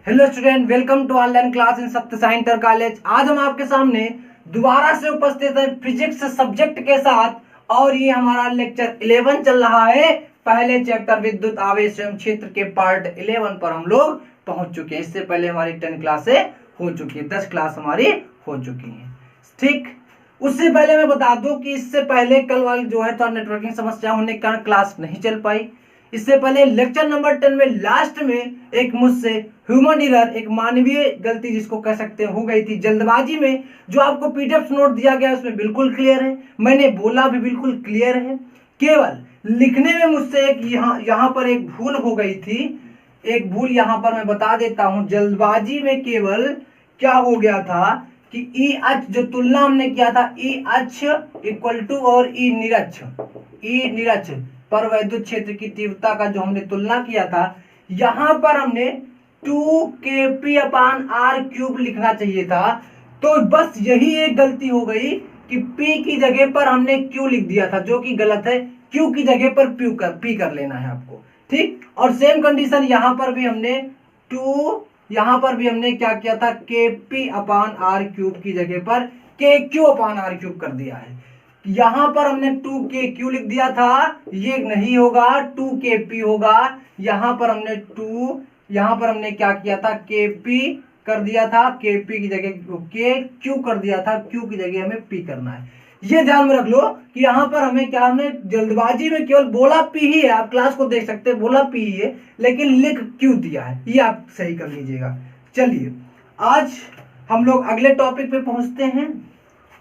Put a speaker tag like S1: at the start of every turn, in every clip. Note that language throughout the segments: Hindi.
S1: Hello student, welcome to online class in Satya Sai inter college. आज हम आपके सामने दोबारा से उपस्थित है फिजिक्स सब्जेक्ट के साथ, और ये हमारा लेक्चर 11 चल रहा है। पहले चैप्टर विद्युत आवेश एवं क्षेत्र के पार्ट 11 पर हम लोग पहुंच चुके हैं। इससे पहले हमारी 10 क्लासें हो चुकी है, 10 क्लास हमारी हो चुकी है। ठीक, उससे पहले मैं बता दूं कि इससे पहले कल वाली जो है थोड़ा नेटवर्किंग समस्या होने के कारण क्लास नहीं चल पाई। इससे पहले लेक्चर नंबर 10 में लास्ट में एक मुझसे ह्यूमन एरर, एक मानवीय गलती जिसको कह सकते हैं, हो गई थी जल्दबाजी में। जो आपको पीडीएफ नोट दिया गया उसमें बिल्कुल क्लियर है, मैंने बोला भी बिल्कुल क्लियर है। केवल लिखने में मुझसे एक यहाँ पर एक भूल हो गई थी। एक भूल यहाँ पर मैं बता देता हूँ। जल्दबाजी में केवल क्या हो गया था कि ई अक्ष जो तुलना हमने किया था, ई अक्ष इक्वल टू और ई निरक्ष पर वैद्युत क्षेत्र की तीव्रता का जो हमने तुलना किया था, यहां पर हमने 2kp/r³ लिखना चाहिए था। तो बस यही एक गलती हो गई कि p की जगह पर हमने q लिख दिया था, जो कि गलत है। q की जगह पर p कर लेना है आपको, ठीक। और सेम कंडीशन यहां पर भी हमने क्या किया था, kp/r³ की जगह पर kq/r³ कर दिया है। यहां पर हमने 2kq लिख दिया था, ये नहीं होगा, 2kp होगा। यहां पर हमने क्या किया था, kp कर दिया था, kp की जगह kq कर दिया था, q की जगह हमें p करना है। ये ध्यान में रख लो कि यहां पर हमने जल्दबाजी में केवल बोला p ही है। आप क्लास को देख सकते हैं, बोला p ही है, लेकिन लिख q दिया है। ये आप सही कर लीजिएगा। चलिए, आज हम लोग अगले टॉपिक पे पहुंचते हैं।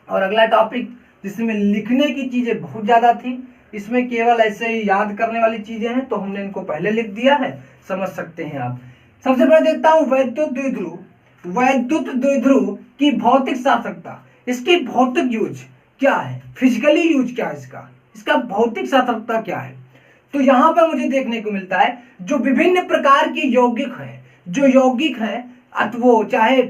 S1: और अगला टॉपिक जिसमें लिखने की चीजें बहुत ज्यादा थी, इसमें केवल ऐसे ही याद करने वाली चीजें हैं, तो हमने इनको पहले लिख दिया है, समझ सकते हैं आप। सबसे पहले देखता हूं वैद्युत द्विध्रुव की भौतिक सार्थकता। इसकी भौतिक यूज क्या है, फिजिकली यूज क्या है, इसका भौतिक सार्थकता क्या है। तो यहां पर मुझे देखने को मिलता है जो विभिन्न प्रकार की यौगिक है, वो चाहे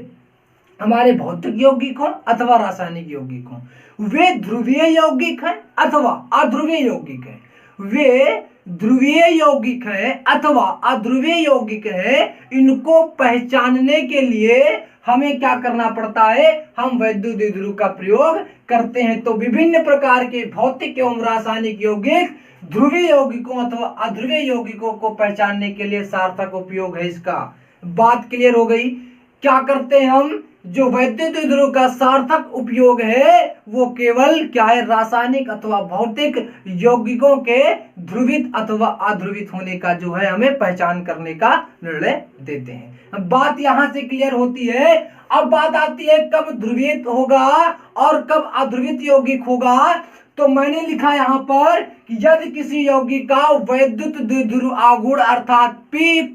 S1: हमारे भौतिक यौगिक हो अथवा रासायनिक यौगिक हो, वे ध्रुवीय यौगिक है अथवा अध्रुवीय यौगिक है। वे ध्रुवीय यौगिक है अथवा अध्रुवीय यौगिक है। इनको पहचानने के लिए हमें क्या करना पड़ता है, हम वैद्युत द्विध्रुव का प्रयोग करते हैं। तो विभिन्न प्रकार के भौतिक एवं रासायनिक यौगिक ध्रुवीय यौगिकों अथवा अध्रुवीय यौगिकों को पहचानने के लिए सार्थक उपयोग है इसका। बात क्लियर हो गई। क्या करते हैं हम, जो वैद्युत द्विध्रुव का सार्थक उपयोग है वो केवल क्या है, रासायनिक अथवा भौतिक यौगिकों के ध्रुवित अथवा अध्रुवित होने का जो है हमें पहचान करने का निर्णय देते हैं। बात यहां से क्लियर होती है। अब बात आती है कब ध्रुवित होगा और कब अध्रुवित यौगिक होगा। तो मैंने लिखा यहां पर कि यदि किसी यौगिक का वैद्युत द्विध्रुव आघूर्ण अर्थात P =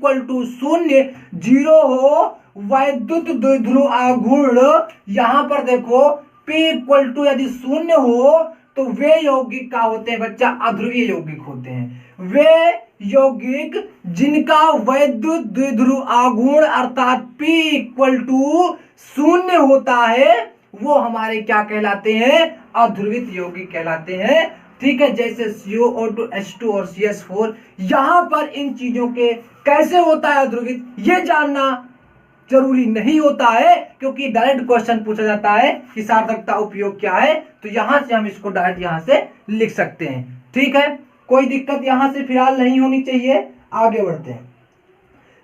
S1: 0 हो, वैद्युत द्विध्रुव आघूर्ण यहां पर देखो P = यदि 0 हो तो वे यौगिक क्या होते हैं बच्चा, अध्रुवीय यौगिक होते हैं। वे यौगिक जिनका वैद्युत द्विध्रुव आघूर्ण अर्थात P = 0 होता है, वो हमारे क्या कहलाते हैं, अध्रुवित यौगिक कहलाते हैं। ठीक है, जैसे CO2, H2 और CH4। यहां पर इन चीजों के कैसे होता है अध्रुवित, ये जानना जरूरी नहीं होता है, क्योंकि डायरेक्ट क्वेश्चन पूछा जाता है कि सार्थकता उपयोग क्या है। तो यहां से हम इसको डायरेक्ट यहां से लिख सकते हैं। ठीक है, कोई दिक्कत यहां से फिलहाल नहीं होनी चाहिए। आगे बढ़ते हैं।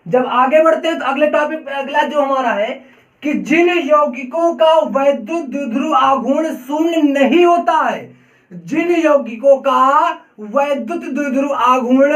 S1: जब आगे बढ़ते हैं तो अगले टॉपिक पे अगला जो हमारा है कि जिन यौगिकों का वैद्युत द्विध्रुव आघूर्ण 0 नहीं होता है, जिन यौगिकों का वैद्युत द्विध्रुव आघूर्ण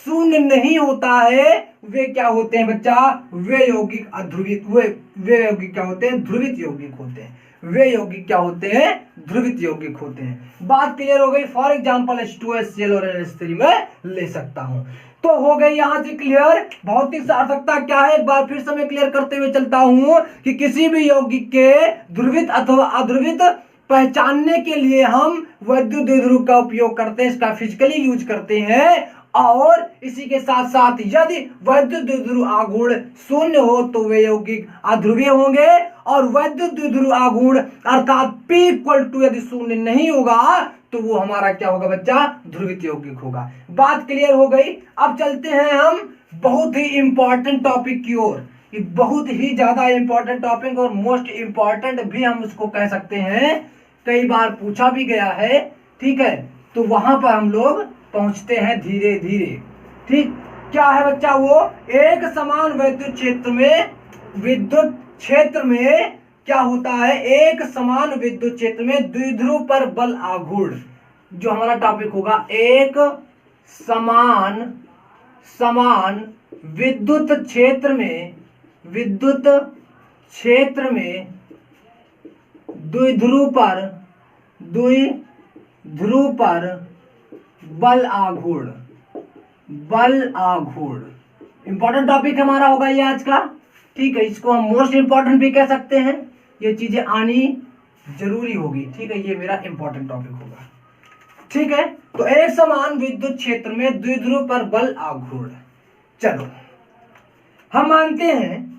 S1: 0 नहीं होता है, वे क्या होते हैं बच्चा, वे यौगिक अध्रुवित, वे यौगिक क्या होते हैं, ध्रुवित यौगिक होते हैं। वे यौगिक क्या होते हैं, ध्रुवित यौगिक होते हैं। बात क्लियर हो गई। फॉर एग्जांपल H2SCl और NH3 में ले सकता हूं। तो हो गई यहां से क्लियर भौतिक सार्थकता क्या है। एक बार फिर से मैं क्लियर करते हुए चलता हूं कि किसी भी यौगिक के ध्रुवित अथवा अध्रुवित पहचानने के लिए हम वैद्युत द्विध्रुव का उपयोग करते हैं, इसका फिजिकली यूज करते हैं। और इसी के साथ साथ यदि वैद्युत द्विध्रुव आघूर्ण 0 हो तो वे यौगिक अध्रुवीय होंगे, और वैद्युत द्विध्रुव आघूर्ण अर्थात P = यदि 0 नहीं होगा तो वो हमारा क्या होगा बच्चा, ध्रुवित यौगिक होगा। बात क्लियर हो गई। अब चलते हैं हम बहुत ही इंपॉर्टेंट टॉपिक की ओर। ये बहुत ही ज्यादा इंपॉर्टेंट टॉपिक और मोस्ट इंपॉर्टेंट भी हम उसको कह सकते हैं, कई बार पूछा भी गया है, ठीक है। तो वहां पर हम लोग पहुंचते हैं धीरे धीरे, ठीक। क्या है बच्चा वो, एक समान विद्युत क्षेत्र में क्या होता है, एक समान विद्युत क्षेत्र में द्विध्रुव पर बल आघूर्ण, जो हमारा टॉपिक होगा, एक समान विद्युत क्षेत्र में द्विध्रुव पर बल आघूर्ण इंपॉर्टेंट टॉपिक हमारा होगा ये आज का, ठीक है। इसको हम मोस्ट इंपॉर्टेंट भी कह सकते हैं, ये चीजें आनी जरूरी होगी, ठीक है। ये मेरा इंपॉर्टेंट टॉपिक होगा, ठीक है। तो एक समान विद्युत क्षेत्र में द्विध्रुव पर बल आघूर्ण। चलो हम मानते हैं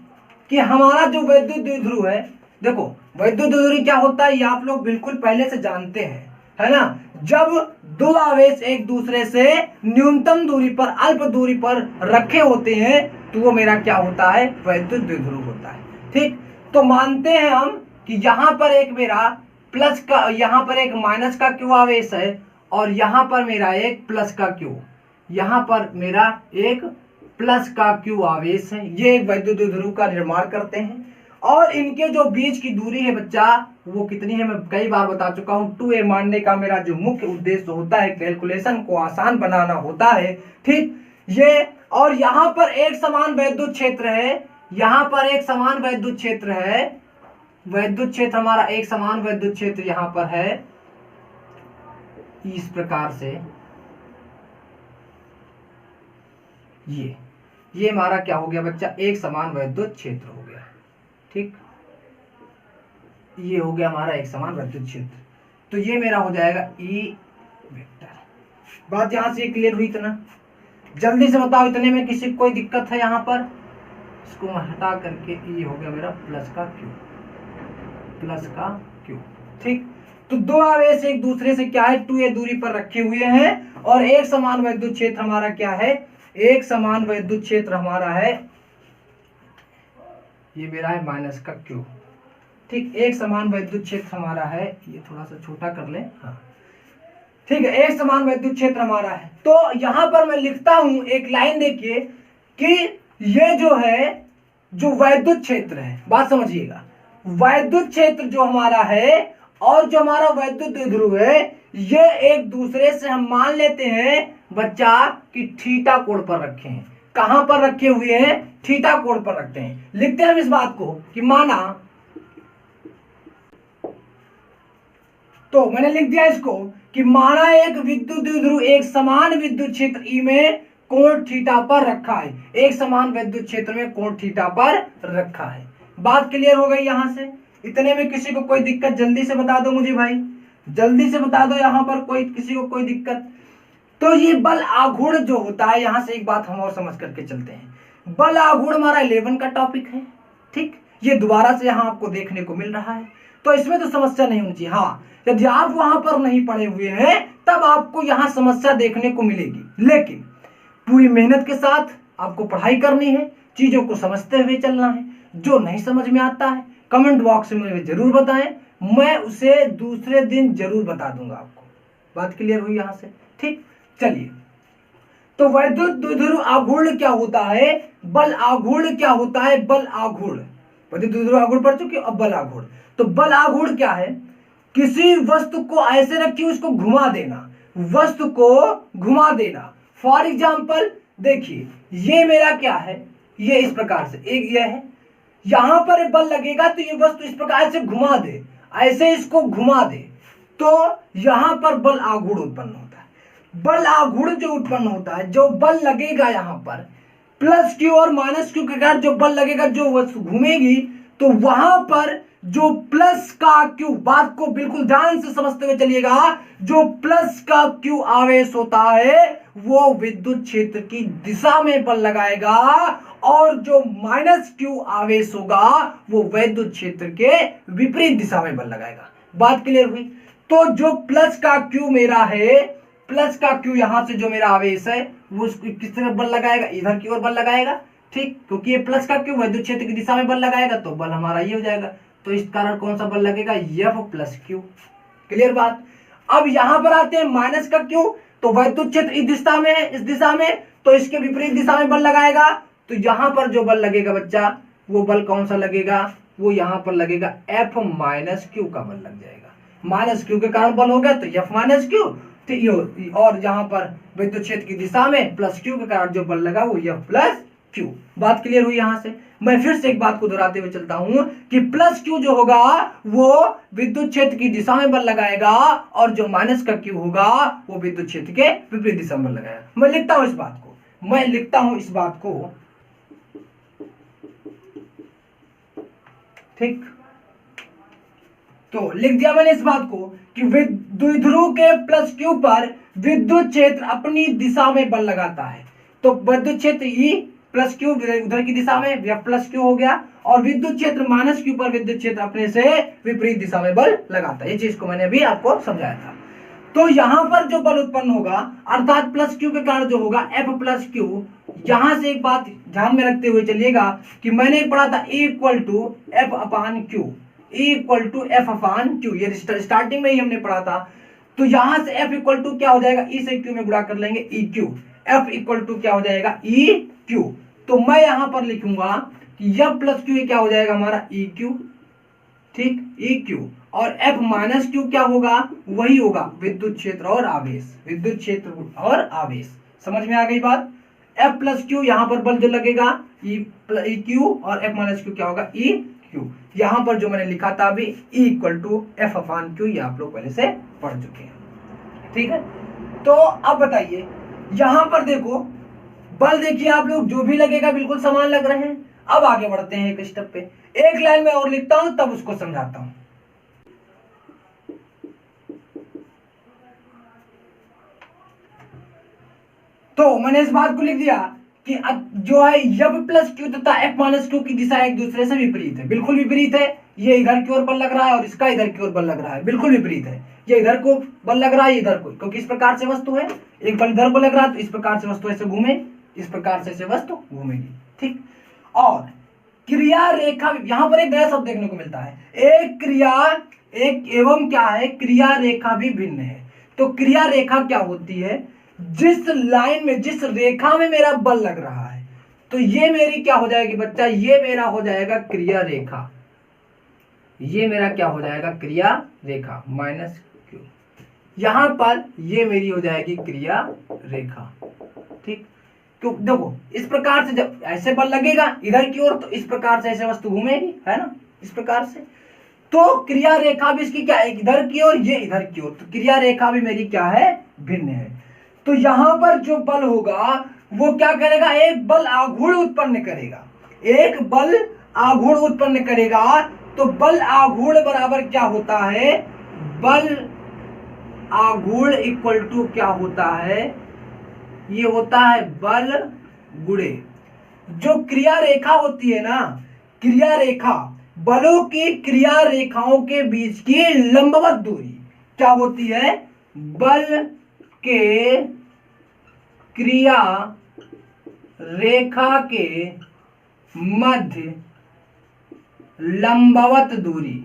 S1: कि हमारा जो वैद्युत द्विध्रुव है, देखो वैद्युत द्विध्रुव क्या होता है ये आप लोग बिल्कुल पहले से जानते हैं, है ना। जब दो आवेश एक दूसरे से न्यूनतम दूरी पर, अल्प दूरी पर रखे होते हैं तो वो मेरा क्या होता है, वैद्युत द्विध्रुव होता है, ठीक। तो मानते हैं हम कि यहां पर एक मेरा प्लस का, यहां पर एक माइनस का क्यू आवेश है और यहां पर मेरा एक प्लस का क्यू, यहां पर मेरा एक प्लस का क्यू आवेश है, ये एक वैद्युत द्विध्रुव का निर्माण करते हैं। और इनके जो बीच की दूरी है बच्चा वो कितनी है, मैं कई बार बता चुका हूं। 2a मानने का मेरा जो मुख्य उद्देश्य होता है, कैलकुलेशन को आसान बनाना होता है, ठीक। ये और यहां पर एक समान वैद्युत क्षेत्र है, यहां पर एक समान वैद्युत क्षेत्र है, वैद्युत क्षेत्र हमारा एक समान वैद्युत क्षेत्र यहां पर है इस प्रकार से। ये हमारा क्या हो गया बच्चा, एक समान वैद्युत क्षेत्र हो गया, ठीक। ये हो गया हमारा एक समान वैद्युत क्षेत्र, तो ये मेरा हो जाएगा E वेक्टर। बात यहां से क्लियर हुई? इतना जल्दी से बताओ, इतने में किसी को कोई दिक्कत है? यहां पर इसको मैं हटा करके ये हो गया मेरा प्लस का क्यू, ठीक। तो दो आवेश एक दूसरे से क्या है, 2a दूरी पर रखे हुए हैं और एक समान वैद्युत क्षेत्र हमारा क्या है, एक समान वैद्युत क्षेत्र हमारा है, ये मेरा है माइनस का क्यू, ठीक। एक समान वैद्युत क्षेत्र हमारा है, ये थोड़ा सा छोटा कर ले, हाँ ठीक है, एक समान वैद्युत क्षेत्र हमारा है। तो यहां पर मैं लिखता हूं एक लाइन, देखिए कि ये जो है, जो वैद्युत क्षेत्र है, बात समझिएगा, वैद्युत क्षेत्र जो हमारा है और जो हमारा वैद्युत द्विध्रुव है, ये एक दूसरे से हम मान लेते हैं बच्चा कि थीटा कोण पर रखे हैं। कहां पर रखे हुए हैं, थीटा कोण पर रखते हैं। लिखते हैं हम इस बात को कि माना, तो मैंने लिख दिया इसको कि माना एक विद्युत द्विध्रुव एक समान विद्युत क्षेत्र ई में कोण थीटा पर रखा है, एक समान विद्युत क्षेत्र में कोण थीटा पर रखा है। बात क्लियर हो गई यहां से? इतने में किसी को कोई दिक्कत जल्दी से बता दो मुझे भाई, जल्दी से बता दो यहां पर कोई, किसी को कोई दिक्कत? तो ये बल आघूर्ण जो होता है, यहां से एक बात हम और समझ करके चलते हैं। बल आघूर्ण हमारा 11 का टॉपिक है, ठीक। ये दोबारा से यहां आपको देखने को मिल रहा है, तो इसमें तो समस्या नहीं होनी चाहिए। हाँ, यदि आप वहां पर नहीं पढ़े हुए हैं तब आपको यहां समस्या देखने को मिलेगी, लेकिन पूरी मेहनत के साथ आपको पढ़ाई करनी है, चीजों को समझते हुए चलना है। जो नहीं समझ में आता है कमेंट बॉक्स में जरूर बताएं, मैं उसे दूसरे दिन जरूर बता दूंगा आपको। बात क्लियर हुई यहां से? ठीक, चलिए। तो वैद्युत द्विध्रुव आघूर्ण क्या होता है, बल आघूर्ण क्या होता है? बल आघूर्ण, वैद्युत द्विध्रुव आघूर्ण पढ़ चुके हो, अब बल आघूर्ण। तो बल आघूर्ण क्या है? किसी वस्तु को ऐसे रखिए, उसको घुमा देना, वस्तु को घुमा देना। फॉर एग्जाम्पल देखिए, ये मेरा क्या है, ये इस प्रकार से एक ये है, यहां पर बल लगेगा तो ये वस्तु इस प्रकार से घुमा दे, ऐसे इसको घुमा दे, तो यहां पर बल आघूर्ण उत्पन्न होता है। बल आघूर्ण जो उत्पन्न होता है, जो बल लगेगा यहां पर प्लस क्यू और माइनस क्यू के कारण जो बल लगेगा, जो वस्तु घूमेगी, तो वहां पर जो प्लस का क्यू, बात को बिल्कुल ध्यान से समझते हुए चलिएगा, जो प्लस का क्यू आवेश होता है वो विद्युत क्षेत्र की दिशा में बल लगाएगा और जो माइनस क्यू आवेश होगा वो विद्युत क्षेत्र के विपरीत दिशा में बल लगाएगा। बात क्लियर हुई? तो जो प्लस का क्यू मेरा है, प्लस का क्यू यहां से जो मेरा आवेश है वो किस तरफ बल लगाएगा, इधर की ओर बल लगाएगा, ठीक, क्योंकि ये प्लस का क्यू विद्युत क्षेत्र की दिशा में बल लगाएगा तो बल हमारा ये हो जाएगा, तो इस कारण कौन सा बल लगेगा, एफ प्लस क्यू। क्लियर बात। अब यहां पर आते हैं माइनस का क्यू, तो विद्युत क्षेत्र इस दिशा में है, इस दिशा में, तो इसके विपरीत दिशा में बल लगाएगा, तो यहां पर जो बल लगेगा बच्चा, वो बल कौन सा लगेगा, वो यहां पर लगेगा एफ माइनस क्यू का बल लग जाएगा। माइनस क्यू के कारण बल हो गया तो एफ माइनस क्यू, और जहां पर विद्युत क्षेत्र की दिशा में प्लस क्यू के कारण जो बल लगा वो एफ प्लस क्यू। बात क्लियर हुई यहां से। मैं फिर से एक बात को दोहराते हुए चलता हूं कि प्लस क्यू जो होगा वो विद्युत क्षेत्र की दिशा में बल लगाएगा, और जो माइनस का क्यू होगा वो विद्युत क्षेत्र के विपरीत दिशा में बल लगाएगा। मैं लिखता हूं इस बात को, मैं लिखता हूं इस बात को, ठीक, तो लिख दिया मैंने इस बात को कि द्विध्रुव के प्लस क्यू पर विद्युत क्षेत्र अपनी दिशा में बल लगाता है, तो विद्युत क्षेत्र ई प्लस क्यू उधर की दिशा में एफ प्लस क्यू हो गया, और विद्युत क्षेत्र माइनस क्यू पर विद्युत क्षेत्र अपने से विपरीत दिशा में बल लगाता है। ये चीज को मैंने अभी आपको समझाया था। तो यहां पर जो बल उत्पन्न होगा अर्थात प्लस क्यू के कारण जो होगा एफ प्लस क्यू, यहां से एक बात ध्यान में रखते हुए चलिएगा कि मैंने पढ़ा था E equal to F upon Q, E equal to F upon Q, ये स्टार्टिंग में ही हमने पढ़ा था। तो यहां से F इक्वल टू क्या हो जाएगा, E से Q में गुणा कर लेंगे E Q, F equal to क्या हो जाएगा E क्यू। तो मैं यहां पर लिखूंगा कि F प्लस क्यू क्या हो जाएगा हमारा E क्यू, ठीक, E क्यू, और F माइनस क्यू क्या होगा, वही होगा विद्युत क्षेत्र और आवेश, विद्युत क्षेत्र और आवेश। समझ में आ गई बात। F प्लस क्यू यहां पर बल जो लगेगा E क्यू, और F माइनस क्यू क्या होगा E क्यू। यहां पर जो मैंने लिखा था अभी E equal to F upon Q, ये आप लोग पहले से पढ़ चुके हैं, ठीक है। तो अब बताइए यहां पर देखो बल, देखिए आप लोग जो भी लगेगा बिल्कुल समान लग रहे हैं। अब आगे बढ़ते हैं एक स्टेप पे, एक लाइन में और लिखता हूं तब उसको समझाता हूं। तो मैंने इस बात को लिख दिया कि जो है F प्लस क्यू तथा F माइनस क्यू की दिशा एक दूसरे से विपरीत है, बिल्कुल विपरीत है। ये इधर की ओर बल लग रहा है और इसका इधर की ओर बल लग रहा है, बिल्कुल विपरीत है। ये इधर को बल लग रहा है, इधर को, क्योंकि इस प्रकार से वस्तु है, एक बल इधर को लग रहा है तो इस प्रकार से वस्तु ऐसे घूमे, इस प्रकार से ऐसे वस्तु घूमेगी, ठीक। और क्रिया रेखा, यहां पर एक नया शब्द देखने को मिलता है, एक क्रिया, एक एवं क्या है, क्रिया रेखा भी भिन्न है। तो क्रिया रेखा क्या होती है, जिस लाइन में, जिस रेखा में मेरा बल लग रहा है, तो ये मेरी क्या हो जाएगी बच्चा, ये मेरा हो जाएगा क्रिया रेखा, ये मेरा क्या हो जाएगा क्रिया रेखा माइनस क्यू। यहां पर ये मेरी हो जाएगी क्रिया रेखा, ठीक। क्यों, देखो इस प्रकार से जब ऐसे बल लगेगा इधर की ओर तो इस प्रकार से ऐसे वस्तु घूमेगी, है ना, इस प्रकार से। तो क्रिया रेखा भी इसकी क्या है, इधर की ओर, ये इधर की ओर, तो क्रिया रेखा भी मेरी क्या है, भिन्न है। तो यहां पर जो बल होगा वो क्या करेगा, एक बल आघूर्ण उत्पन्न करेगा, एक बल आघूर्ण उत्पन्न करेगा। तो बल आघूर्ण बराबर क्या होता है, बल आघूर्ण इक्वल टू क्या होता है, ये होता है बल गुणे जो क्रिया रेखा होती है ना, क्रिया रेखा, बलों की क्रिया रेखाओं के बीच की लंबवत दूरी क्या होती है, बल के क्रिया रेखा के मध्य लंबवत दूरी,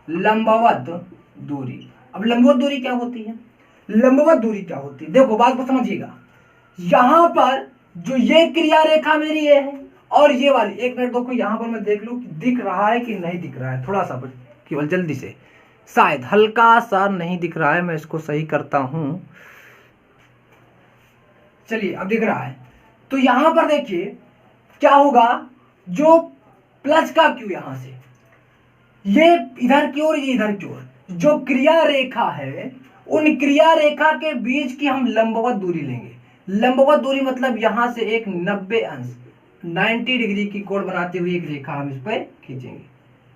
S1: लंबवत दूरी। अब लंबवत दूरी क्या होती है, लंबवत दूरी क्या होती है, देखो बात को समझिएगा। यहां पर जो ये क्रिया रेखा मेरी है और ये वाली, एक मिनट देखो यहां पर मैं देख लूं कि दिख रहा है कि नहीं दिख रहा है, थोड़ा सा केवल जल्दी से, शायद हल्का सा नहीं दिख रहा है, मैं इसको सही करता हूं। चलिए अब दिख रहा है। तो यहां पर देखिए क्या होगा, जो प्लस का क्यू यहां से, ये इधर की ओर, ये इधर की ओर, जो क्रिया रेखा है उन क्रिया रेखा के बीच की हम लंबवत दूरी लेंगे। लंबवत दूरी मतलब यहां से एक 90 अंश 90 डिग्री की कोण बनाते हुए एक रेखा हम इस पर खींचेंगे,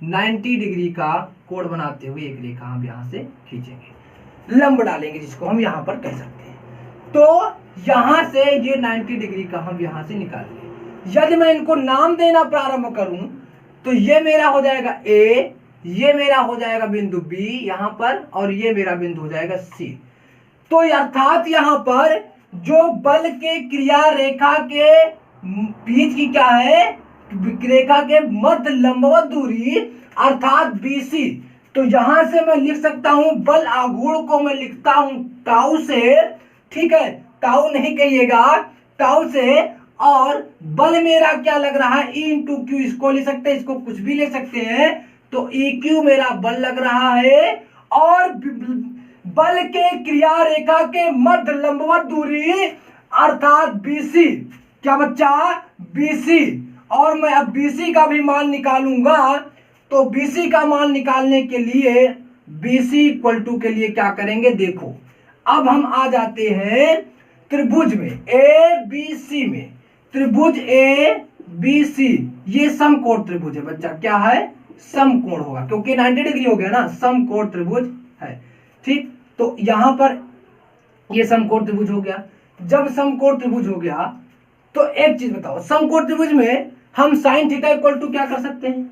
S1: 90 डिग्री का कोण बनाते हुए एक रेखा हम यहां से खींचेंगे, लंब डालेंगे जिसको हम यहां पर कह सकते हैं। तो यहां से ये 90 डिग्री का हम यहां से निकालेंगे। यदि मैं इनको नाम देना प्रारंभ करूं तो ये मेरा हो जाएगा ए, ये मेरा हो जाएगा बिंदु बी यहां पर, और ये मेरा बिंदु हो जाएगा सी। तो अर्थात यहां पर जो बल के क्रिया रेखा के बीच की क्या है, रेखा के मध्य लंबवत दूरी अर्थात BC। तो यहां से मैं लिख सकता हूं बल आघूर्ण को मैं लिखता हूं टाउ से, ठीक है, टाउ नहीं कहिएगा, टाउ से। और बल मेरा क्या लग रहा है, E इंटू क्यू, इसको लिख सकते हैं, इसको कुछ भी ले सकते हैं। तो EQ मेरा बल लग रहा है, और बल के क्रिया रेखा के मध्य लंबवत दूरी अर्थात BC, क्या बच्चा, BC। और मैं अब BC का भी मान निकालूंगा। तो BC का मान निकालने के लिए BC इक्वल टू के लिए क्या करेंगे, देखो अब हम आ जाते हैं त्रिभुज में ABC में। त्रिभुज ABC ये समकोण त्रिभुज है बच्चा, क्या है, समकोण होगा, क्योंकि 90 डिग्री हो गया ना, समकोण त्रिभुज है, ठीक। तो यहां पर ये समकोण त्रिभुज हो गया। जब समकोण त्रिभुज हो गया तो एक चीज बताओ, समकोण त्रिभुज में हम साइन थीटा इक्वल टू क्या कर सकते हैं,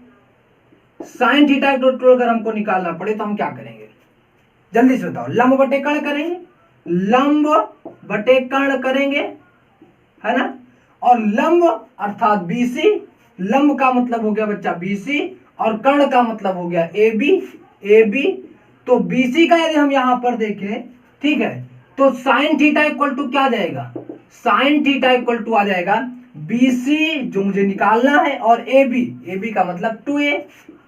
S1: साइन थीटा इक्वल टू अगर हमको निकालना पड़े तो हम क्या करेंगे, जल्दी से बताओ, लंब बटे कर्ण करेंगे, लंब बटे कर्ण करेंगे, है ना। और लंब अर्थात BC, लंब का मतलब हो गया बच्चा BC, और कर्ण का मतलब हो गया AB। तो BC का यदि हम यहां पर देखें, ठीक है, तो साइन थीटा इक्वल टू क्या आ जाएगा, साइन थीटा इक्वल टू आ जाएगा BC जो मुझे निकालना है, और AB का मतलब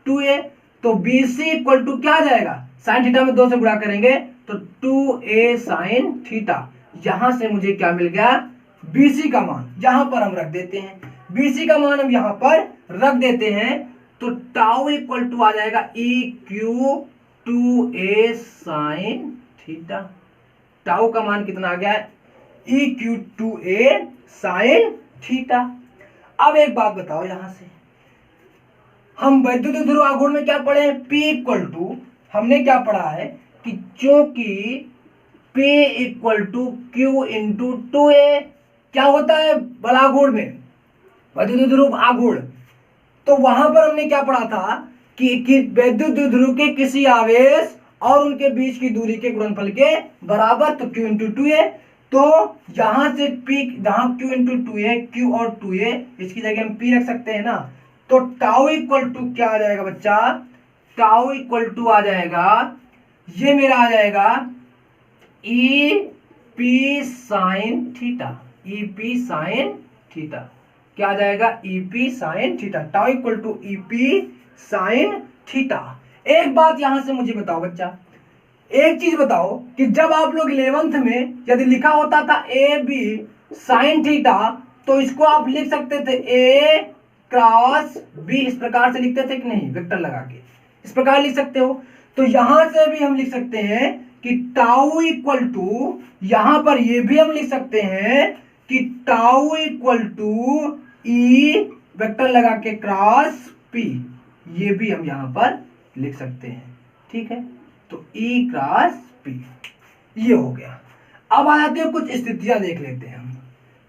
S1: 2a। तो BC इक्वल टू क्या आ जाएगा, साइन थीटा में 2 से गुणा करेंगे तो 2a साइन थीटा। यहां से मुझे क्या मिल गया, BC का मान यहां पर हम रख देते हैं, BC का मान हम यहां पर रख देते हैं। तो टाउ इक्वल टू आ जाएगा EQ 2a sign theta. Tau का मान कितना आ गया, EQ 2a साइन थीटा। अब एक बात बताओ, यहां से हम वैद्युत ध्रुव आघूर्ण में क्या पढ़े हैं, P इक्वल टू, हमने क्या पढ़ा है कि चूंकि P equal to Q into 2a क्या होता है बलाघूर्ण में, वैद्युत ध्रुव आघूर्ण। तो वहां पर हमने क्या पढ़ा था कि वैद्युत ध्रुव के किसी आवेश और उनके बीच की दूरी के गुणनफल के बराबर, तो Q इंटू 2a। तो यहां से P, जहां Q इंटू 2a, Q और 2a, इसकी जगह हम P रख सकते हैं ना। तो टाउ इक्वल टू क्या आ जाएगा बच्चा, टाउ इक्वल टू आ जाएगा, ये मेरा आ जाएगा EP sine theta, EP sine theta, क्या आ जाएगा, EP sine theta. Tau equal to EP sine theta. एक बात यहां से मुझे बताओ बच्चा, एक चीज बताओ कि जब आप लोग 11th में यदि लिखा होता था AB साइन थीटा, तो इसको आप लिख सकते थे A क्रॉस B, इस प्रकार से लिखते थे कि नहीं, वेक्टर लगा के इस प्रकार लिख सकते हो। तो यहां से भी हम लिख सकते हैं कि टाउ इक्वल टू, यहां पर ये भी हम लिख सकते हैं कि tau equal to E vector लगा के क्रॉस P, ये भी हम यहां पर लिख सकते हैं, ठीक है। तो E क्रॉस P ये हो गया। अब आ जाते हैं कुछ स्थितियां देख लेते हैं हम,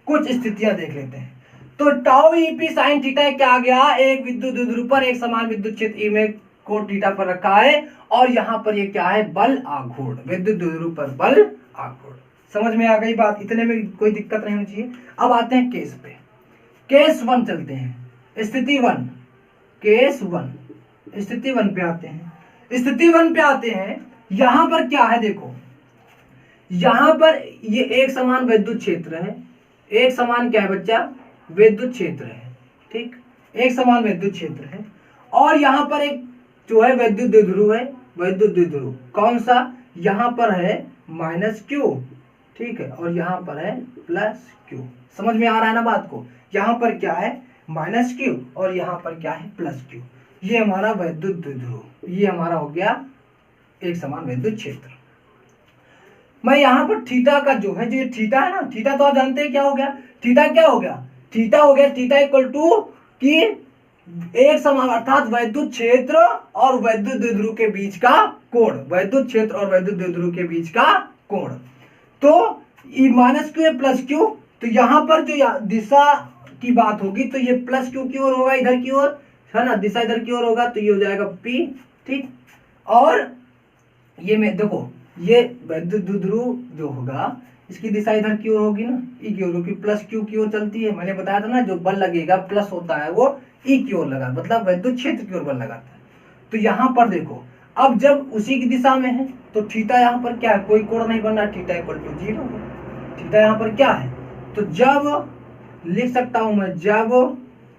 S1: कुछ स्थितियां देख लेते हैं। तो टाउ EP साइन थीटा क्या आ गया, एक विद्युत द्विध्रुव पर एक समान विद्युत क्षेत्र E में कोण थीटा पर रखा है, और यहां पर ये क्या है, बल आघूर्ण, विद्युत द्विध्रुव पर बल आघूर्ण। समझ में आ गई बात, इतने में कोई दिक्कत नहीं होनी चाहिए। अब आते हैं केस पे, केस 1 चलते हैं, स्थिति 1, केस 1, स्थिति 1 पे आते हैं। स्थिति 1 पे आते हैं, यहां पर क्या है, देखो यहां पर ये एक समान विद्युत क्षेत्र है, एक समान क्या है बच्चा, विद्युत क्षेत्र है, ठीक, एक समान विद्युत क्षेत्र है। और यहां पर एक जो है विद्युत द्विध्रुव है, विद्युत द्विध्रुव कौन सा, यहां पर है -Q, ठीक है, और यहां पर है +Q। समझ में आ रहा है ना बात को, यहां पर क्या है -Q और यहां पर क्या है +Q। ये हमारा विद्युत द्विध्रुव, ये हमारा हो गया एक समान विद्युत क्षेत्र। मैं यहां पर थीटा का जो है, जो ये थीटा है ना, थीटा तो आप जानते हैं क्या हो गया, थीटा क्या हो गया, थीटा हो गया, थीटा इक्वल टू कि एक समान अर्थात वैद्युत क्षेत्र और वैद्युत द्विध्रुव के बीच का कोण, वैद्युत क्षेत्र और वैद्युत द्विध्रुव के बीच का कोण। तो -Q +Q, तो यहां पर जो दिशा की बात होगी तो ये +Q की ओर होगा, इधर की ओर है ना, दिशा इधर की ओर होगा, तो ये हो जाएगा P, ठीक। और ये में देखो, ये वैद्युत द्विध्रुव जो होगा इसकी दिशा इधर की ओर होगी ना, ई की ओर, क्योंकि प्लस क्यू की ओर चलती है। मैंने बताया था ना, जो बल लगेगा प्लस होता है वो ई की ओर लगा, मतलब वैद्युत क्षेत्र की ओर बल लगाता है। तो यहाँ पर देखो, अब जब उसी की दिशा में है तो थीटा यहाँ पर क्या है, कोई कोण नहीं बन रहा, थीटा इक्वल टू 0। थीटा यहाँ पर क्या है, तो जब लिख सकता हूं मैं, जब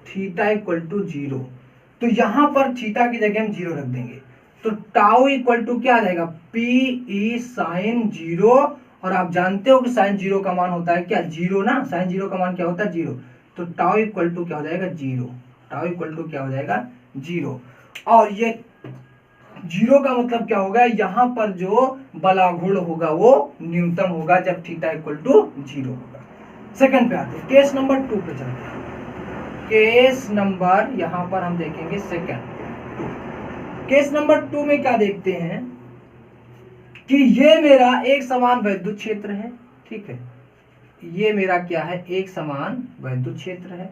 S1: थीटा इक्वल टू 0, तो यहाँ पर थीटा की जगह हम 0 रख देंगे, तो टाउ इक्वल टू क्या आ जाएगा, पी ई साइन 0। और आप जानते हो कि साइन 0 का मान होता है क्या, 0 ना, साइन 0 का मान क्या होता है, 0। तो टाउ इक्वल टू क्या हो जाएगा, 0। टाउ इक्वल टू क्या हो जाएगा, 0। और ये 0 का मतलब क्या होगा, यहाँ पर जो बलाघूर्ण होगा वो न्यूनतम होगा जब थीटा इक्वल टू 0 होगा। सेकंड पे आते हैं, केस नंबर 2 पे चलते हैं। केस नंबर यहाँ पर हम देखेंगे सेकंड 2। केस नंबर 2 में क्या देखते हैं कि ये मेरा एक समान वैद्युत क्षेत्र है, ठीक है, ये मेरा क्या है, एक समान वैद्युत क्षेत्र है,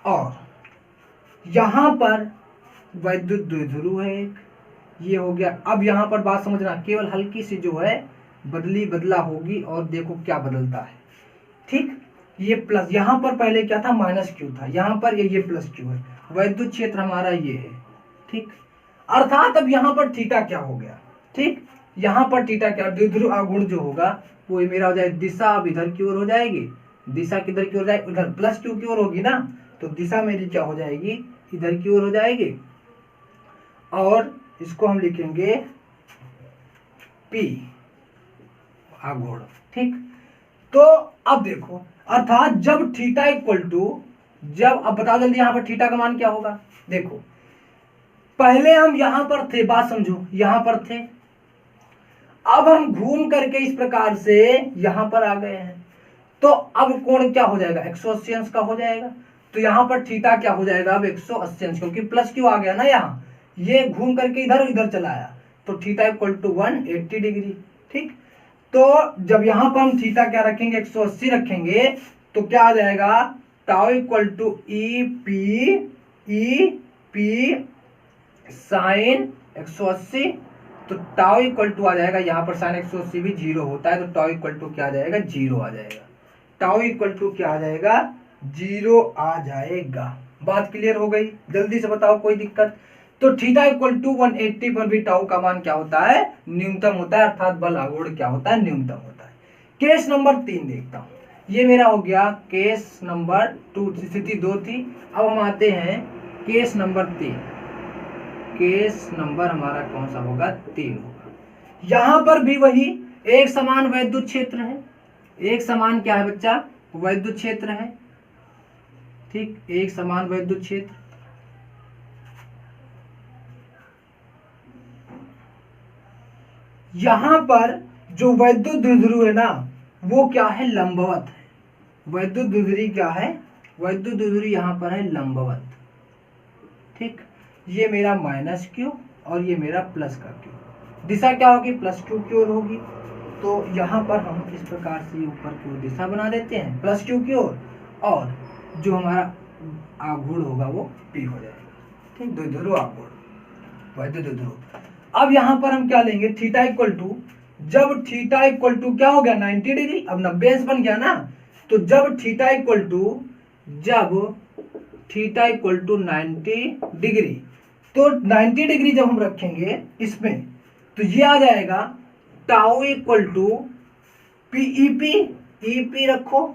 S1: और यहां पर वैद्युत द्विध्रुव है एक, ये हो गया। अब यहां पर बात समझना, केवल हल्की सी जो है बदला होगी, और देखो क्या बदलता है, ठीक। ये प्लस, यहां पर पहले क्या था, माइनस क्यू था, यहां पर ये प्लस क्यू है, वैद्युत क्षेत्र हमारा ये है, ठीक। अर्थात अब यहां पर थीटा क्या हो गया, ठीक, यहां पर थीटा क्या, द्विध्रुव आघूर्ण जो होगा वो मेरा हो जाएगा, दिशा अब इधर की ओर हो जाएगी, दिशा किधर की ओर जाएगी, उधर प्लस क्यू की ओर होगी ना, तो दिशा मेरी क्या हो जाएगी, इधर की ओर हो जाएगी, और इसको हम लिखेंगे पी आघूर्ण, ठीक। तो अब देखो, अर्थात जब थीटा इक्वल टू, जब, अब बताओ जल्दी यहां पर थीटा का मान क्या होगा, देखो पहले हम यहां पर थे, बात समझो, यहां पर थे, अब हम घूम करके इस प्रकार से यहां पर आ गए हैं, तो अब कोण क्या हो जाएगा, 180 अंश का हो जाएगा। तो यहां पर थीटा क्या हो जाएगा, अब 180 अंश, क्योंकि प्लस क्यू आ गया ना, यहाँ ये घूम करके इधर चला आया, तो थीटा इक्वल टू 180 डिग्री, ठीक। तो जब यहां पर हम थीटा क्या रखेंगे, 180 रखेंगे, तो क्या आ जाएगा, tau equal to E P sine 180, तो टाउ इक्वल टू आ जाएगा, यहाँ पर साइन 180 भी 0 होता है, तो टाउ इक्वल टू क्या आ जाएगा, 0 आ जाएगा। टाउ इक्वल टू क्या आ जाएगा, 0 आ जाएगा। बात क्लियर हो गई, जल्दी से बताओ, कोई दिक्कत। तो थीटा इक्वल टू 180 पर भी टाउ का मान क्या होता है, न्यूनतम होता है, अर्थात बल आघूर्ण क्या होता है, न्यूनतम होता है। केस नंबर 3 देखता हूं, ये मेरा हो गया केस नंबर 2, स्थिति 2 थी। अब हम आते हैं केस नंबर 3। केस नंबर हमारा कौन सा होगा, 3 होगा। यहां पर भी वही एक समान वैद्युत क्षेत्र है, एक समान क्या है बच्चा, वैद्युत क्षेत्र है, ठीक, एक समान वैद्युत क्षेत्र। यहां पर जो वैद्युत द्विध्रुव है ना, वो क्या है, लंबवत है। वैद्युत द्विध्रुवी क्या है, वैद्युत द्विध्रुवी यहां पर है लंबवत, ठीक। ये मेरा माइनस क्यू और ये मेरा प्लस का क्यू, दिशा क्या होगी, प्लस क्यू की ओर होगी। तो यहाँ पर हम इस प्रकार से ऊपर की ओर दिशा बना देते हैं, प्लस क्यू की ओर, और जो हमारा आघूर्ण होगा वो पी हो जाएगा, ठीक, द्विध्रुव आघूर्ण, वैद्युत द्विध्रुव। अब यहाँ पर हम क्या लेंगे, थीटा इक्वल टू, जब थीटा इक्वल टू क्या हो गया, 90 डिग्री, अब 90 अंश बन गया ना, तो जब थीटा इक्वल टू, जब थीटा इक्वल टू 90 डिग्री, तो 90 डिग्री जब हम रखेंगे इसमें, तो ये आ जाएगा टाउ इक्वल टू पी रखो,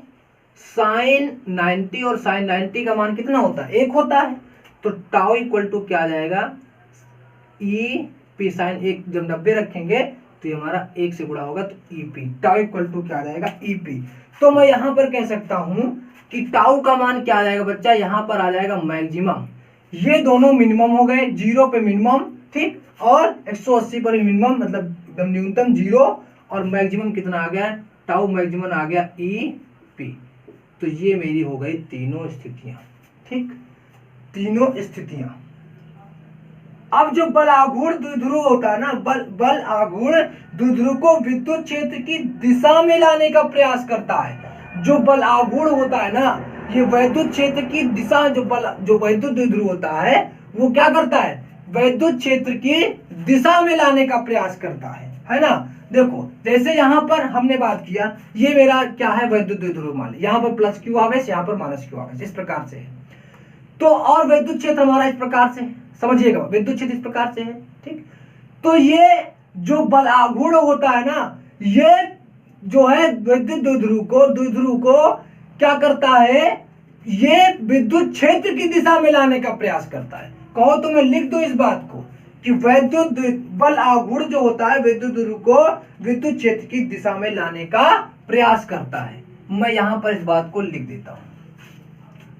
S1: साइन 90, और साइन 90 का मान कितना होता है, 1 होता है, तो टाउ इक्वल टू क्या आ जाएगा, ई पी साइन 1, जब 90 रखेंगे तो ये हमारा 1 से गुणा होगा, तो E P, tau equal to क्या आ जाएगा, ई पी। तो मैं यहां पर कह सकता हूं कि टाउ का मान क्या आ जाएगा बच्चा, यहां पर आ जाएगा मैक्सिमम। ये दोनों मिनिमम हो गए, 0 पे मिनिमम, ठीक, और 180 पर मिनिमम, मतलब एकदम न्यूनतम 0, और मैक्सिमम कितना आ गया, टाउ मैक्सिमम आ गया ई पी। तो ये मेरी हो गई तीनों स्थितियां, ठीक, तीनों स्थितियां। अब जो बल आघूर्ण द्विध्रुव होता है ना, बल आघूर्ण द्विध्रुव को विद्युत क्षेत्र की दिशा में लाने का प्रयास करता है। जो बल आघूर्ण होता है ना, ये वैद्युत क्षेत्र की दिशा, जो वैद्युत द्विध्रुव होता है वो क्या करता है, वैद्युत क्षेत्र की दिशा में लाने का प्रयास करता है ना। देखो जैसे यहाँ पर हमने बात किया, ये मेरा क्या है, वैद्युत द्विध्रुव मान ली, यहाँ पर प्लस क्यू आवेश, यहाँ पर माइनस क्यू आवेश, इस प्रकार से है। तो और विद्युत क्षेत्र हमारा इस प्रकार से, समझिएगा विद्युत क्षेत्र इस प्रकार से है, ठीक। तो ये जो बल आघूर्ण होता है ना, ये जो है विद्युत द्विध्रुव को क्या करता है, ये विद्युत क्षेत्र की दिशा में लाने का प्रयास करता है। कहो तो मैं लिख दूं इस बात को कि वैद्युत बल आघूर्ण जो होता है विद्युत ध्रुव को विद्युत क्षेत्र की दिशा में लाने का प्रयास करता है। मैं यहां पर इस बात को लिख देता हूं,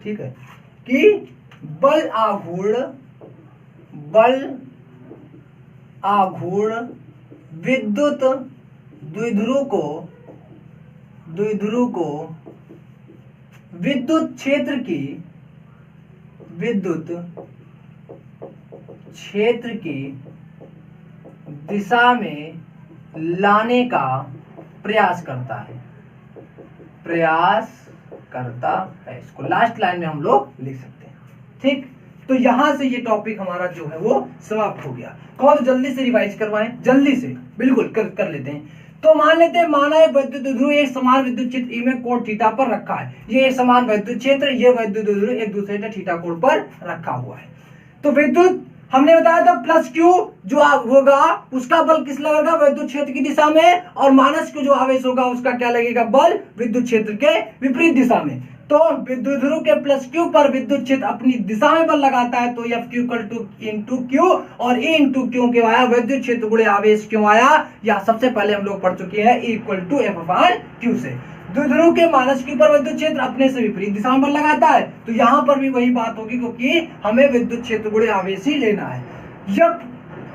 S1: ठीक है, कि बल आघूर्ण विद्युत द्विध्रुव को विद्युत क्षेत्र की दिशा में लाने का प्रयास करता है। इसको लास्ट लाइन में हम लोग लिख सकते हैं, ठीक। तो यहां से ये टॉपिक हमारा जो है वो समाप्त हो गया। कौन जल्दी से रिवाइज करवाएं, जल्दी से बिल्कुल कर लेते हैं। तो मान लेते हैं, माना है विद्युत द्विध्रुव एक समान विद्युत क्षेत्र ई में कोण थीटा पर रखा है। ये एक समान विद्युत क्षेत्र, ये विद्युत द्विध्रुव एक दूसरे के थीटा कोण पर रखा हुआ है। तो विद्युत हमने बताया था प्लस क्यू जो होगा उसका बल किस लगेगा, विद्युत क्षेत्र की दिशा में, और माइनस क्यू जो आवेश होगा उसका क्या लगेगा, बल विद्युत क्षेत्र के विपरीत दिशा में। तो विद्युत ध्रुव के प्लस क्यू पर विद्युत क्षेत्र अपनी दिशा में बल लगाता है, तो F Q equal two into Q, और ई इंटू क्यू क्यों आया, विद्युत क्षेत्र गुणे आवेश क्यों आया, या सबसे पहले हम लोग पढ़ चुके हैं, E equal to F upon Q से। द्विध्रुव के माइनस क्यू पर विद्युत क्षेत्र अपने से विपरीत दिशा में बल लगाता है, तो यहाँ पर भी वही बात होगी, क्योंकि हमें विद्युत क्षेत्र गुणे आवेश ही लेना है। जब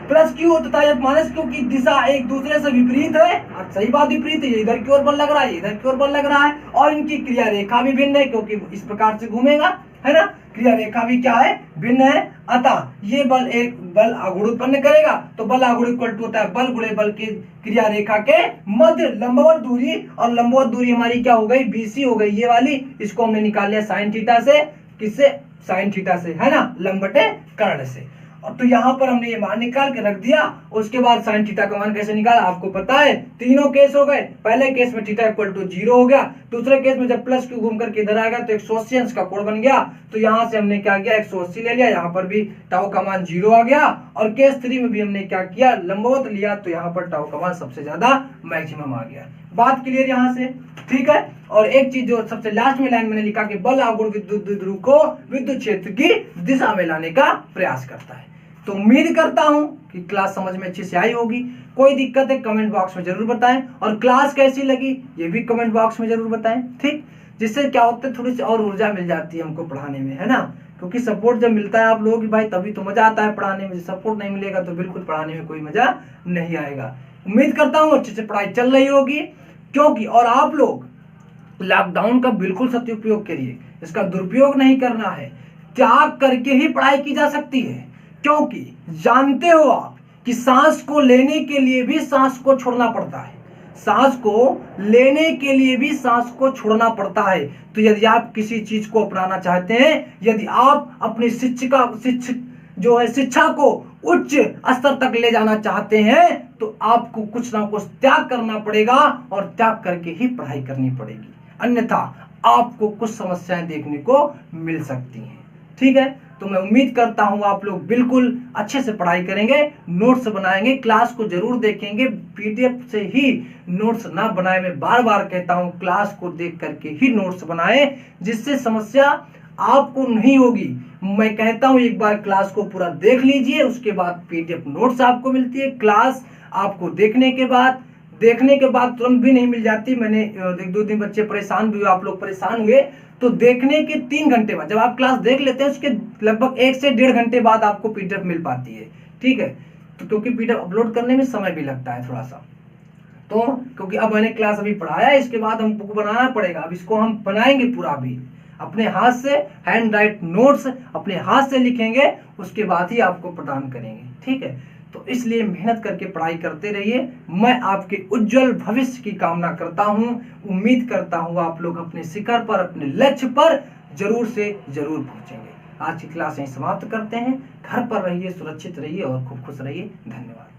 S1: प्लस क्यू तथा जब माइनस क्यू की दिशा एक दूसरे से विपरीत है, और सही बात विपरीत है, ये इधर की ओर बल लग रहा है, इधर की ओर बल लग रहा है, और इनकी क्रिया रेखा भी भिन्न है, क्योंकि इस प्रकार से घूमेगा, है ना, क्रिया रेखा भी क्या है, भिन्न है। अतः ये बल एक बल आघूर्ण उत्पन्न करेगा, तो बल आघूर्ण इक्वल टू होता है बल गुणे बल की क्रिया रेखा के मध्य लंबवत दूरी, और लंबवत दूरी हमारी क्या हो गई, बीसी हो गई, ये वाली, इसको हमने निकाल लिया साइन थीटा से, किससे, साइन थीटा से, है ना, लंबटे कर्ण से। और तो यहाँ पर हमने ये मान निकाल के रख दिया। उसके बाद साइन थीटा का मान कैसे निकाला आपको पता है, तीनों केस हो गए। पहले केस में थीटा इक्वल टू 0 हो गया, दूसरे केस में जब प्लस क्यू घूम करके इधर आएगा तो 180 अंश का कोण बन गया, तो यहाँ से हमने क्या किया, 180 ले लिया, यहाँ पर भी टाउ का मान 0 आ गया, और केस 3 में भी हमने क्या किया, लंबवत लिया, तो यहाँ पर टाउ का मान सबसे ज्यादा मैक्सिमम आ गया। बात क्लियर यहाँ से, ठीक है। और एक चीज जो सबसे लास्ट में लाइन मैंने लिखा कि बल आघूर्ण विद्युत द्विध्रुव को विद्युत क्षेत्र की दिशा में लाने का प्रयास करता है। तो उम्मीद करता हूं कि क्लास समझ में अच्छे से आई होगी। कोई दिक्कत है कमेंट बॉक्स में जरूर बताएं, और क्लास कैसी लगी ये भी कमेंट बॉक्स में जरूर बताएं, ठीक। जिससे क्या होता है, थोड़ी सी और ऊर्जा मिल जाती है हमको पढ़ाने में, है ना, क्योंकि सपोर्ट जब मिलता है आप लोगों की भाई, तभी तो मजा आता है पढ़ाने में। सपोर्ट नहीं मिलेगा तो बिल्कुल पढ़ाने में कोई मजा नहीं आएगा। उम्मीद करता हूँ अच्छे से पढ़ाई चल रही होगी, क्योंकि और आप लोग लॉकडाउन का बिल्कुल सदुपयोग करिए, इसका दुरुपयोग नहीं करना है। त्याग करके ही पढ़ाई की जा सकती है, क्योंकि जानते हो आप कि सांस को लेने के लिए भी सांस को छोड़ना पड़ता है, सांस को लेने के लिए भी सांस को छोड़ना पड़ता है। तो यदि आप किसी चीज को अपनाना चाहते हैं, यदि आप अपनी शिक्षा को उच्च स्तर तक ले जाना चाहते हैं, तो आपको कुछ ना कुछ त्याग करना पड़ेगा, और त्याग करके ही पढ़ाई करनी पड़ेगी, अन्यथा आपको कुछ समस्याएं देखने को मिल सकती हैं, ठीक है। तो मैं उम्मीद करता हूं आप लोग बिल्कुल अच्छे से पढ़ाई करेंगे, नोट्स बनाएंगे, क्लास को जरूर देखेंगे, पीडीएफ से ही नोट्स ना बनाए। मैं बार बार कहता हूं क्लास को देख करके ही नोट्स बनाएं, जिससे समस्या आपको नहीं होगी। मैं कहता हूं एक बार क्लास को पूरा देख लीजिए, उसके बाद पीडीएफ नोट्स आपको मिलती है। क्लास आपको देखने के बाद तुरंत भी नहीं मिल जाती। मैंने 1-2 दिन बच्चे परेशान भी हुए, आप लोग परेशान हुए, तो देखने के 3 घंटे बाद, जब आप क्लास देख लेते हैं उसके लगभग 1 से 1.5 घंटे बाद आपको पीडीएफ मिल पाती है, ठीक है। तो क्योंकि पीडीएफ अपलोड करने में समय भी लगता है थोड़ा सा, तो क्योंकि अब मैंने क्लास अभी पढ़ाया, इसके बाद हमको बनाना पड़ेगा। अब इसको हम बनाएंगे पूरा, भी अपने हाथ से हैंड राइट नोट्स अपने हाथ से लिखेंगे, उसके बाद ही आपको प्रदान करेंगे, ठीक है। तो इसलिए मेहनत करके पढ़ाई करते रहिए। मैं आपके उज्जवल भविष्य की कामना करता हूं। उम्मीद करता हूं आप लोग अपने शिखर पर, अपने लक्ष्य पर जरूर से जरूर पहुंचेंगे। आज की क्लास यहीं समाप्त करते हैं। घर पर रहिए, सुरक्षित रहिए और खूब खुश रहिए। धन्यवाद।